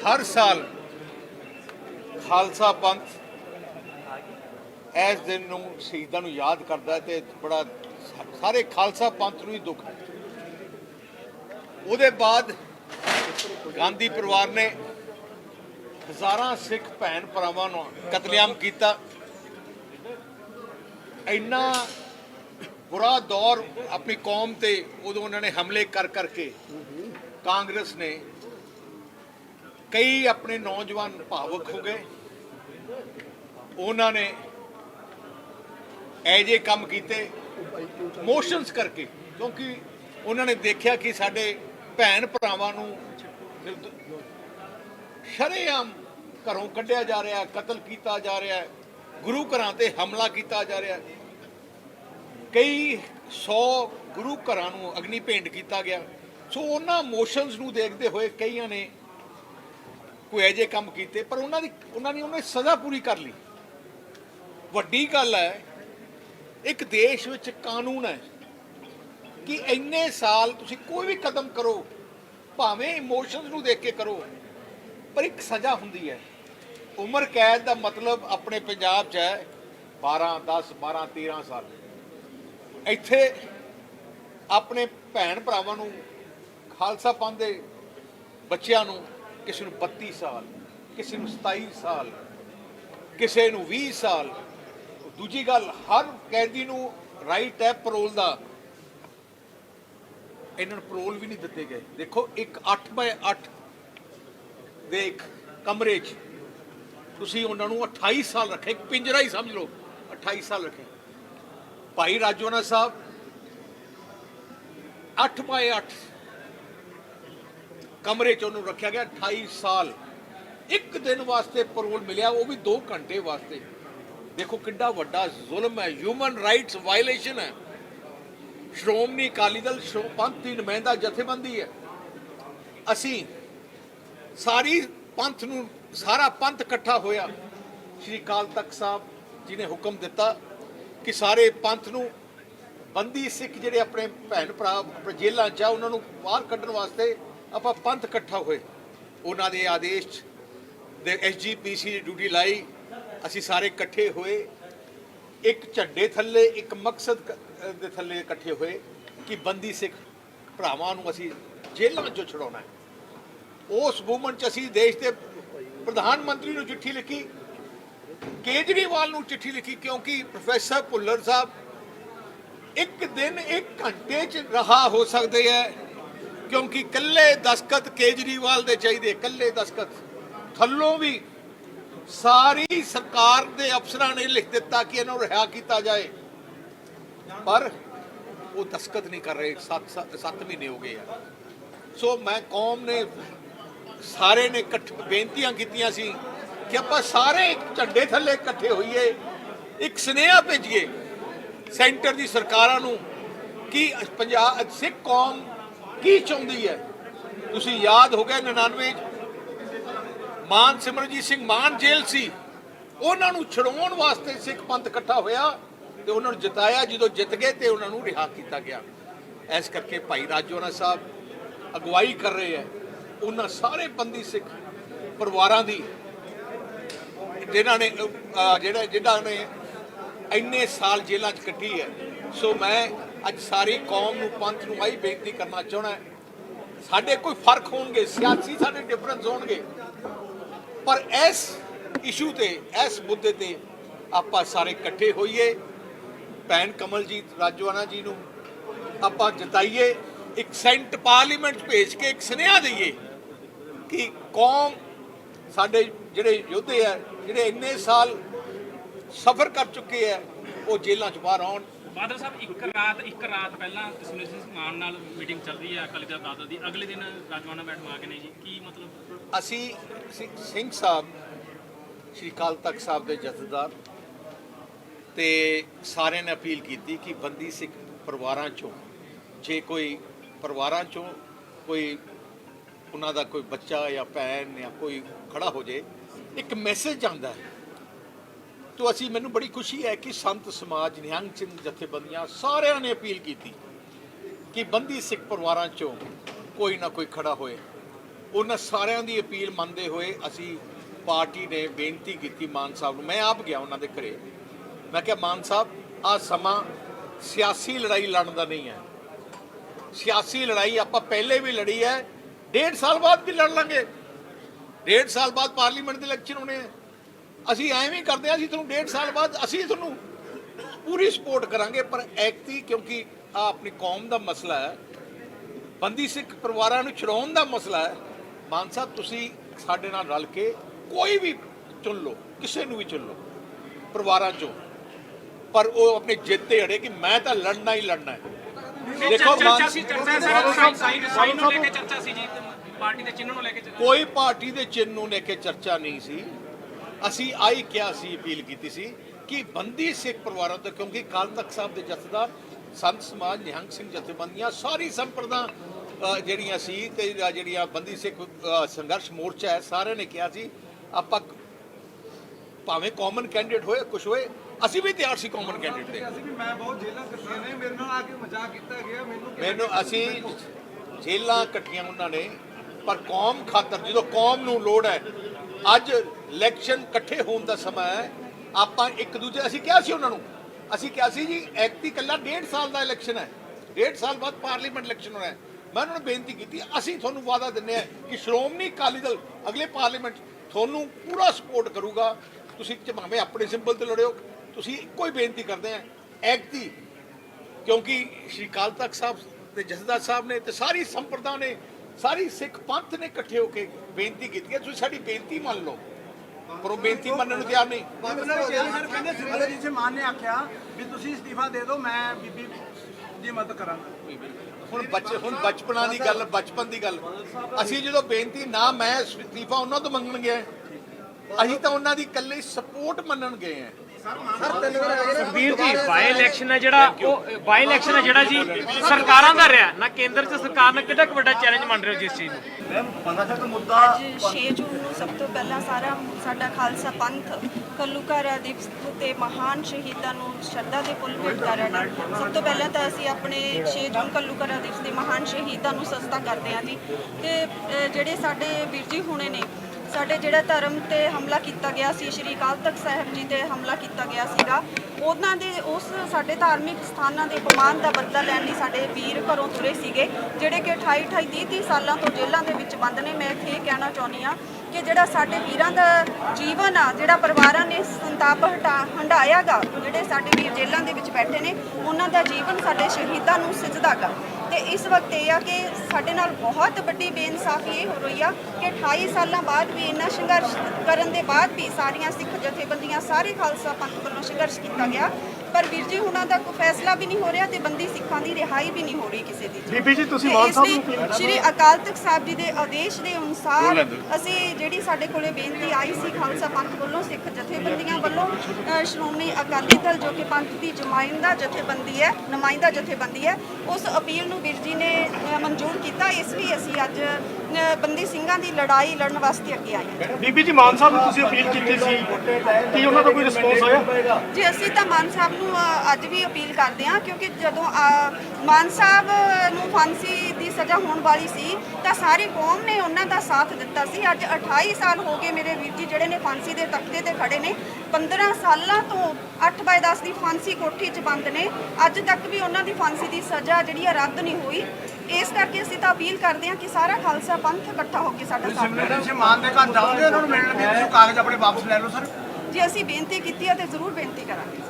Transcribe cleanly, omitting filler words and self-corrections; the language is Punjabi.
हर साल खालसा पंथ इस दिन ਨੂੰ ਸ਼ਹੀਦਾਂ ਨੂੰ याद करता है तो बड़ा सारे खालसा पंथ ਨੂੰ ही दुख है। ਉਹਦੇ ਬਾਅਦ गांधी परिवार ने हज़ारां सिख भैन भरावां ਨੂੰ कतलेआम किया। इन्ना बुरा दौर अपनी कौम ते उदों उन्होंने हमले कर करके कांग्रेस ने कई अपने नौजवान भावुक हो गए। उन्होंने ऐजे काम किए मोशनस करके, क्योंकि उन्होंने देखा कि साडे भैन भरावां नूं शरेआम घरों कढ़िया जा रहा है, कतल किया जा रहा है, गुरु घरां ते हमला किया जा रहा है। कई 100 गुरु घरां नूं अग्नि भेंट किया गया। सो उन्हां मोशनस नूं देखते हुए कईयां ने कोई ऐजे काम किए, पर उन्होंने सज़ा पूरी कर ली। वड्डी गल है, एक देश विच कानून है कि इन्ने साल तुसीं कोई भी कदम करो, भावें इमोशनस नूं देख के करो, पर एक सज़ा हुंदी है। उम्र कैद का मतलब अपने पंजाब च है 12, 10, 12, 13 साल। इत्थे अपने भैन भरावां नूं खालसा पंथ दे बच्चिआं नूं किसी नूं 32 साल, किसी नूं 27 साल, किसी नूं 20 साल। दूजी गल, हर कैदी नूं राइट है परोल का, इन्होंने परोल भी नहीं दिते गए। देखो, एक 8x8 दे एक कमरे तुसीं उन्हां नूं 28 साल रखे, एक पिंजरा ही समझ लो, 28 साल रखे। भाई राजोआना साहब 8x8 कमरे च उन्होंने रखा गया 28 साल। एक दिन वास्ते परोल मिलिया, वो भी 2 घंटे वास्ते। देखो कितना वड्डा जुल्म है, ह्यूमन राइट्स वायलेशन है। श्रोमणी अकाली दल पंथ की नुमाइंदा जथेबंदी है। असी सारी पंथ नूं सारा पंथ इकट्ठा होया। श्री अकाल तख्त साहब जी ने हुक्म दिता कि सारे पंथ नूं बंदी सिख जिहड़े अपने भैन भरा जेलों च उन्होंने बाहर कड्ढण वास्ते आपां पंथ इकट्ठा होए। उन्हां दे आदेश दे SGPC की ड्यूटी लाई। असी सारे इकट्ठे हुए, एक झंडे थले, एक मकसद दे थले इकट्ठे हुए कि बंदी सिख भरावां नूं असी जेलों चों छुड़ाउणा है। उस मूवमेंट च असी देश के प्रधानमंत्री नूं चिट्ठी लिखी, केजरीवाल नूं चिट्ठी लिखी, क्योंकि प्रोफैसर भुल्लर साहब एक दिन 1 घंटे च रहा हो सकते हैं, क्योंकि कल्ले दस्तखत केजरीवाल दे चाहिए, कल्ले दस्तखत। थल्लों भी सारी सरकार के अफसरां ने लिख दिता कि इन्हों रिहा किया जाए, पर वो दस्तखत नहीं कर रहे। 7 महीने हो गए हैं। सो मैं कौम ने सारे ने बेनतियां कीतियां सी कि आप सारे एक झंडे थले इकट्ठे होइए, एक सुनेहा भेजिए सेंटर की सरकारां नूं कि पंजाब सिख कौम की चाहुंदी है। तुसीं याद हो गए 99 मान सिमरनजीत सिंह मान जेल सी, उन्होंने छुड़ाउण वास्ते सिख पंथ इकट्ठा होया तो उन्होंने जिताया। जो जित गए तो उन्होंने रिहा किया गया। इस करके भाई राजोआना साहब अगवाई कर रहे हैं उन्होंने सारे बंदी सिख परिवारों की, जिन्हों ने इन्ने साल जेलों च कट्टी है। सो मैं अज सारी कौम नूं पंथ नूं आई बेनती करना चाहना, साडे कोई फर्क होणगे, सियासी साडे डिफरेंस होणगे, पर इस इशू ते इस मुद्दे ते आपां सारे इकट्ठे होइए, भैन कमलजीत राजोआना जी नूं आपां जिताइए, एक सेंट पार्लीमेंट भेज के एक सुनेहा दईए कि कौम साडे जिहड़े योद्धे है, जिहड़े इन्ने साल सफ़र कर चुके हैं, वो जेलों च बाहर आउण। बादल साहब एक रात पहला सिमरनजीत सिंह मान नाल मीटिंग चल रही है अकाली दल बादल की, अगले दिन राजोआना मैडम आ गए ने जी, की मतलब? असी सिंह साहब श्री अकाल तख्त साहब के जथेदार ते सारे ने अपील की कि बंदी सिख परिवारों चों जे कोई परिवारों चों कोई उन्हों का कोई बच्चा या भैन या कोई खड़ा हो जाए, एक मैसेज आता है। तो असी मैनू बड़ी खुशी है कि संत समाज निहंग सिंह जथेबंदियां सारिਆਂ ने अपील की कि बंदी सिख परिवारों चों कोई ना कोई खड़ा होए। ਉਹਨਾਂ ਸਾਰਿਆਂ ਦੀ ਅਪੀਲ ਮੰਨਦੇ ਹੋਏ ਅਸੀਂ ਪਾਰਟੀ ਨੇ ਬੇਨਤੀ ਕੀਤੀ ਮਾਨ ਸਾਹਿਬ ਨੂੰ। ਮੈਂ ਆਪ ਗਿਆ ਉਹਨਾਂ ਦੇ ਘਰੇ, ਮੈਂ ਕਿਹਾ ਮਾਨ ਸਾਹਿਬ ਆਹ ਸਮਾਂ ਸਿਆਸੀ ਲੜਾਈ ਲੜਨ ਦਾ ਨਹੀਂ ਹੈ। ਸਿਆਸੀ ਲੜਾਈ ਆਪਾਂ ਪਹਿਲੇ ਵੀ ਲੜੀ ਹੈ, 1.5 ਸਾਲ ਬਾਅਦ ਵੀ ਲੜ ਲਾਂਗੇ। 1.5 ਸਾਲ ਬਾਅਦ ਪਾਰਲੀਮੈਂਟ ਦੇ ਇਲੈਕਸ਼ਨ ਹੋਣੇ ਆ। ਅਸੀਂ ਐਵੇਂ ਹੀ ਕਰਦੇ ਹਾਂ, ਅਸੀਂ ਤੁਹਾਨੂੰ 1.5 ਸਾਲ ਬਾਅਦ ਅਸੀਂ ਤੁਹਾਨੂੰ ਪੂਰੀ ਸਪੋਰਟ ਕਰਾਂਗੇ। ਪਰ ਐਕਤੀ ਕਿਉਂਕਿ ਆ ਆਪਣੀ ਕੌਮ ਦਾ ਮਸਲਾ ਹੈ, ਬੰਦੀ ਸਿੱਖ ਪਰਿਵਾਰਾਂ ਨੂੰ ਛੁਡਾਉਣ ਦਾ ਮਸਲਾ ਹੈ। ਮਾਨ ਸਾਹਿਬ ਤੁਸੀਂ ਸਾਡੇ ਨਾਲ ਰਲ ਕੇ ਕੋਈ ਵੀ ਚੁਣ ਲਓ, ਕਿਸੇ ਨੂੰ ਵੀ ਚੁਣ ਲਓ ਪਰਿਵਾਰਾਂ ਚੋਂ, ਪਰ ਉਹ ਆਪਣੇ ਜਿੱਦ ਤੇ ਅੜੇ ਕਿ ਮੈਂ ਤਾਂ ਲੜਨਾ ਹੀ ਲੜਨਾ ਹੈ। ਦੇਖੋ ਚਰਚਾ ਸੀ ਸਾਈਨ ਨੂੰ ਲੈ ਕੇ ਚਰਚਾ ਸੀ ਜੀ, ਪਾਰਟੀ ਦੇ ਚਿੰਨ੍ਹ ਨੂੰ ਲੈ ਕੇ ਕੋਈ ਪਾਰਟੀ ਦੇ ਚਿੰਨ੍ਹ ਨੂੰ ਲੈ ਕੇ ਚਰਚਾ ਨਹੀਂ ਸੀ। ਅਸੀਂ ਆਈ ਕਿਹਾ ਸੀ, ਅਪੀਲ ਕੀਤੀ ਸੀ ਕਿ ਬੰਦੀ ਸਿੱਖ ਪਰਿਵਾਰਾਂ ਤੋਂ, ਕਿਉਂਕਿ ਅਕਾਲ ਤਖਤ ਸਾਹਿਬ ਦੇ ਜਥੇਦਾਰ, ਸੰਤ ਸਮਾਜ, ਨਿਹੰਗ ਸਿੰਘ ਜਥੇਬੰਦੀਆਂ, ਸਾਰੀ ਸੰਪਰਦਾ ਜਿਹੜੀਆਂ ਸੀ ਤੇ ਜਿਹੜੀਆਂ ਬੰਦੀ ਸਿੱਖ ਸੰਘਰਸ਼ ਮੋਰਚਾ ਹੈ, ਸਾਰਿਆਂ ਨੇ ਕਿਹਾ ਸੀ ਆਪਾਂ ਭਾਵੇਂ ਕਾਮਨ ਕੈਂਡੀਡੇਟ ਹੋਏ ਕੁਛ ਹੋਏ, ਅਸੀਂ ਵੀ ਤਿਆਰ ਸੀ ਕਾਮਨ ਕੈਂਡੀਡੇਟ ਦੇ। ਮੈਂ ਬਹੁਤ ਜੇਲਾਂ ਕੱਟੀਆਂ ਨੇ, ਮੇਰੇ ਨਾਲ ਆ ਕੇ ਮਜ਼ਾਕ ਕੀਤਾ ਗਿਆ ਮੈਨੂੰ ਅਸੀਂ ਜੇਲਾਂ ਕੱਟੀਆਂ ਉਹਨਾਂ ਨੇ, ਪਰ ਕੌਮ ਖਾਤਰ ਜਦੋਂ ਕੌਮ ਨੂੰ ਲੋੜ ਹੈ, ਅੱਜ ਇਲੈਕਸ਼ਨ ਇਕੱਠੇ ਹੋਣ ਦਾ ਸਮਾਂ ਹੈ। ਆਪਾਂ ਇੱਕ ਦੂਜੇ, ਅਸੀਂ ਕਿਹਾ ਸੀ ਉਹਨਾਂ ਨੂੰ, ਅਸੀਂ ਕਿਹਾ ਸੀ ਜੀ ਐਕਤੀ ਇਕੱਲਾ 1.5 ਸਾਲ ਦਾ ਇਲੈਕਸ਼ਨ ਹੈ, 1.5 ਸਾਲ ਬਾਅਦ ਪਾਰਲੀਮੈਂਟ ਇਲੈਕਸ਼ਨ ਹੋਣਾ ਹੈ। ਮੈਂ ਉਹਨਾਂ ਨੂੰ ਬੇਨਤੀ ਕੀਤੀ, ਅਸੀਂ ਤੁਹਾਨੂੰ ਵਾਅਦਾ ਦਿੰਦੇ ਹਾਂ ਕਿ ਸ਼੍ਰੋਮਣੀ ਅਕਾਲੀ ਦਲ ਅਗਲੇ ਪਾਰਲੀਮੈਂਟ ਤੁਹਾਨੂੰ ਪੂਰਾ ਸਪੋਰਟ ਕਰੂਗਾ। ਤੁਸੀਂ ਭਾਵੇਂ ਆਪਣੇ ਸਿੰਬਲ ਤੇ ਲੜਿਓ, ਤੁਸੀਂ ਇੱਕੋ ਹੀ ਬੇਨਤੀ ਕਰਦੇ ਆ ਐਕਤੀ, ਕਿਉਂਕਿ ਸ਼੍ਰੀ ਅਕਾਲ ਤਖਤ ਸਾਹਿਬ ਦੇ ਜਥੇਦਾਰ ਸਾਹਿਬ ਨੇ ਤੇ ਸਾਰੀ ਸੰਪਰਦਾ ਨੇ, ਸਾਰੀ ਸਿੱਖ ਪੰਥ ਨੇ ਇਕੱਠੇ ਹੋ ਕੇ ਬੇਨਤੀ ਕੀਤੀ ਹੈ। ਤੁਸੀਂ ਸਾਡੀ ਬੇਨਤੀ ਮੰਨ ਲਓ, ਪਰ ਉਹ ਬੇਨਤੀ ਮੰਨਣ ਨੂੰ ਤਿਆਰ ਨਹੀਂ। ਕਹਿੰਦੇ ਸਿਮਰਜੀਤ ਸਿੰਘ ਮਾਨ ਨੇ ਆਖਿਆ ਵੀ ਤੁਸੀਂ ਅਸਤੀਫਾ ਦੇ ਦਿਓ, ਮੈਂ ਬੀਬੀ ਦੀ ਮਦਦ ਕਰਾਂਗਾ। ਹੁਣ ਬਚਪਨਾਂ ਦੀ ਗੱਲ, ਬਚਪਨ ਦੀ ਗੱਲ, ਅਸੀਂ ਜਦੋਂ ਬੇਨਤੀ ਨਾ ਮੈਂ ਅਸਤੀਫਾ ਉਹਨਾਂ ਤੋਂ ਮੰਗਣ ਗਿਆ, ਅਸੀਂ ਤਾਂ ਉਹਨਾਂ ਦੀ ਇਕੱਲੇ ਸਪੋਰਟ ਮੰਨਣ ਗਏ ਆ। ਵੀਰ ਜੀ ਬਾਈ ਇਲੈਕਸ਼ਨ ਹੈ ਜਿਹੜਾ, ਉਹ ਬਾਈ ਇਲੈਕਸ਼ਨ ਹੈ ਜਿਹੜਾ ਜੀ ਸਰਕਾਰਾਂ ਦਾ ਰਿਹਾ ਨਾ, ਕੇਂਦਰ 'ਚ ਸਰਕਾਰ ਨੇ ਕਿੰਨਾ ਕੁ ਵੱਡਾ ਚੈਲੰਜ ਮੰਨ ਰਹੇ ਹੋ ਜਿਸ ਚੀਜ਼ ਨੂੰ? ਅੱਜ 6 ਜੂਨ ਨੂੰ ਸਭ ਤੋਂ ਪਹਿਲਾਂ ਸਾਡਾ ਖਾਲਸਾ ਪੰਥ ਘੱਲੂਘਾਰਾ ਦਿਵਸ ਤੇ ਮਹਾਨ ਸ਼ਹੀਦਾਂ ਨੂੰ ਸ਼ਰਧਾ ਦੇ ਫੁੱਲ ਭੇਟ ਕਰ ਰਹੇ ਨੇ। ਸਭ ਤੋਂ ਪਹਿਲਾਂ ਤਾਂ ਅਸੀਂ ਆਪਣੇ 6 ਜੂਨ ਘੱਲੂਘਾਰਾ ਦਿਵਸ ਦੇ ਮਹਾਨ ਸ਼ਹੀਦਾਂ ਨੂੰ ਸਜਦਾ ਕਰਦੇ ਹਾਂ ਜੀ। ਤੇ ਜਿਹੜੇ ਸਾਡੇ ਵੀਰ ਜੀ ਹੁਣੇ ਨੇ, ਸਾਡੇ ਜਿਹੜਾ ਧਰਮ ਤੇ ਹਮਲਾ ਕੀਤਾ ਗਿਆ ਸੀ, ਸ਼੍ਰੀ ਅਕਾਲ ਤਖਤ ਸਾਹਿਬ ਜੀ ਤੇ ਹਮਲਾ ਕੀਤਾ ਗਿਆ ਸੀਗਾ, ਉਹਨਾਂ ਦੇ ਉਸ ਸਾਡੇ ਧਾਰਮਿਕ ਸਥਾਨਾਂ ਦੇ ਅਪਮਾਨ ਦਾ ਬਦਲਾ ਲੈਣ ਲਈ ਸਾਡੇ ਵੀਰ ਘਰੋਂ ਤੁਰੇ ਸੀਗੇ, ਜਿਹੜੇ ਕਿ 28 30 ਸਾਲਾਂ ਤੋਂ ਜੇਲ੍ਹਾਂ ਦੇ ਵਿੱਚ ਬੰਦ ਨੇ। ਮੈਂ ਇੱਥੇ ਇਹ ਕਹਿਣਾ ਚਾਹੁੰਦੀ ਹਾਂ ਕਿ ਜਿਹੜਾ ਸਾਡੇ ਵੀਰਾਂ ਦਾ ਜੀਵਨ ਆ, ਜਿਹੜਾ ਪਰਿਵਾਰਾਂ ਨੇ ਸੰਤਾਪ ਹੰਢਾਇਆ ਗਾ, ਜਿਹੜੇ ਸਾਡੇ ਵੀਰ ਜੇਲ੍ਹਾਂ ਦੇ ਵਿੱਚ ਬੈਠੇ ਨੇ, ਉਹਨਾਂ ਦਾ ਜੀਵਨ ਸਾਡੇ ਸ਼ਹੀਦਾਂ ਨੂੰ ਸਿਜਦਾ ਗਾ। ਤੇ ਇਸ ਵਕਤ ਇਹ ਆ ਕਿ ਸਾਡੇ ਨਾਲ ਬਹੁਤ ਵੱਡੀ ਬੇਇਨਸਾਫੀ ਇਹ ਹੋ ਰਹੀ ਆ ਕਿ 28 ਸਾਲਾਂ ਬਾਅਦ ਵੀ ਇੰਨਾ ਸੰਘਰਸ਼ ਕਰਨ ਦੇ ਬਾਅਦ ਵੀ ਸਾਰੀਆਂ ਸਿੱਖ ਜਥੇਬੰਦੀਆਂ, ਸਾਰੇ ਖਾਲਸਾ ਪੰਥ ਵੱਲੋਂ ਸੰਘਰਸ਼ ਕੀਤਾ ਗਿਆ, ਪਰ ਵੀਰ ਜੀ ਉਹਨਾਂ ਦਾ ਕੋਈ ਫੈਸਲਾ ਵੀ ਨਹੀਂ ਹੋ ਰਿਹਾ ਤੇ ਬੰਦੀ ਸਿੱਖਾਂ ਦੀ ਰਿਹਾਈ ਵੀ ਨਹੀਂ ਹੋ ਰਹੀ ਕਿਸੇ ਦੀ। ਬੀਬੀ ਜੀ ਤੁਸੀਂ ਮਾਨ ਸਾਹਿਬ ਨੂੰ ਸ਼੍ਰੀ ਅਕਾਲ ਤਖਤ ਸਾਹਿਬ ਜੀ ਦੇ ਆਦੇਸ਼ ਦੇ ਅਨੁਸਾਰ ਅਸੀਂ ਜਿਹੜੀ ਸਾਡੇ ਕੋਲੇ ਬੇਨਤੀ ਆਈ ਸੀ ਖਾਲਸਾ ਪੰਥ ਵੱਲੋਂ, ਸਿੱਖ ਜਥੇਬੰਦੀਆਂ ਵੱਲੋਂ, ਸ਼੍ਰੋਮਣੀ ਅਕਾਲੀ ਦਲ ਜੋ ਕਿ ਪੰਥ ਦੀ ਨੁਮਾਇੰਦਾ ਜਥੇਬੰਦੀ ਹੈ, ਉਸ ਅਪੀਲ ਨੂੰ ਵੀਰ ਜੀ ਨੇ ਮਨਜ਼ੂਰ ਕੀਤਾ। ਇਸ ਲਈ ਅਸੀਂ ਅੱਜ ਬੰਦੀ ਸਿੰਘਾਂ ਦੀ ਲੜਾਈ ਲੜਨ ਵਾਸਤੇ ਅੱਗੇ ਆਏ ਹਾਂ। ਬੀਬੀ ਜੀ ਮਾਨ ਸਾਹਿਬ ਨੂੰ ਤੁਸੀਂ ਅਪੀਲ ਕੀਤੀ ਸੀ, ਕੀ ਉਹਨਾਂ ਦਾ ਕੋਈ ਰਿਸਪੌਂਸ ਹੋਇਆ? ਜੀ ਅਸੀਂ ਤਾਂ ਮਾਨ ਸਾਹਿਬ ਨੂੰ ਅੱਜ ਵੀ ਅਪੀਲ ਕਰਦੇ ਹਾਂ, ਕਿਉਂਕਿ ਜਦੋਂ ਮਾਨ ਸਾਹਿਬ ਨੂੰ ਫਾਂਸੀ ਦੀ ਸਜ਼ਾ ਹੋਣ ਵਾਲੀ ਸੀ ਤਾਂ ਸਾਰੀ ਕੌਮ ਨੇ ਉਹਨਾਂ ਦਾ ਸਾਥ ਦਿੱਤਾ ਸੀ। ਅੱਜ 28 ਸਾਲ ਹੋ ਗਏ ਮੇਰੇ ਵੀਰ ਜੀ ਜਿਹੜੇ ਨੇ ਫਾਂਸੀ ਦੇ ਤਖਤੇ ਤੇ ਖੜੇ ਨੇ, 15 ਸਾਲਾਂ ਤੋਂ 8/10 ਦੀ ਫਾਂਸੀ ਕੋਠੀ 'ਚ ਬੰਦ ਨੇ, ਅੱਜ ਤੱਕ ਵੀ ਉਹਨਾਂ ਦੀ ਫਾਂਸੀ ਦੀ ਸਜ਼ਾ ਜਿਹੜੀ ਆ ਰੱਦ ਨਹੀਂ ਹੋਈ। ਇਸ ਕਰਕੇ ਅਸੀਂ ਤਾਂ ਅਪੀਲ ਕਰਦੇ ਹਾਂ ਕਿ ਸਾਰਾ ਖਾਲਸਾ ਪੰਥ ਇਕੱਠਾ ਹੋ ਕੇ ਸਾਡਾ ਸਾਥ ਦੇ। ਤੁਸੀਂ ਮਾਨ ਦੇ ਘਰ ਜਾਓਗੇ, ਉਹਨਾਂ ਨੂੰ ਮਿਲਣ ਲਈ ਤੁਸੀਂ ਕਾਗਜ਼ ਆਪਣੇ ਵਾਪਸ ਲੈ ਲਓ ਸਰ। ਜੀ ਅਸੀਂ ਬੇਨਤੀ ਕੀਤੀ ਹੈ ਤੇ ਜ਼ਰੂਰ ਬੇਨਤੀ ਕਰਾਂਗੇ।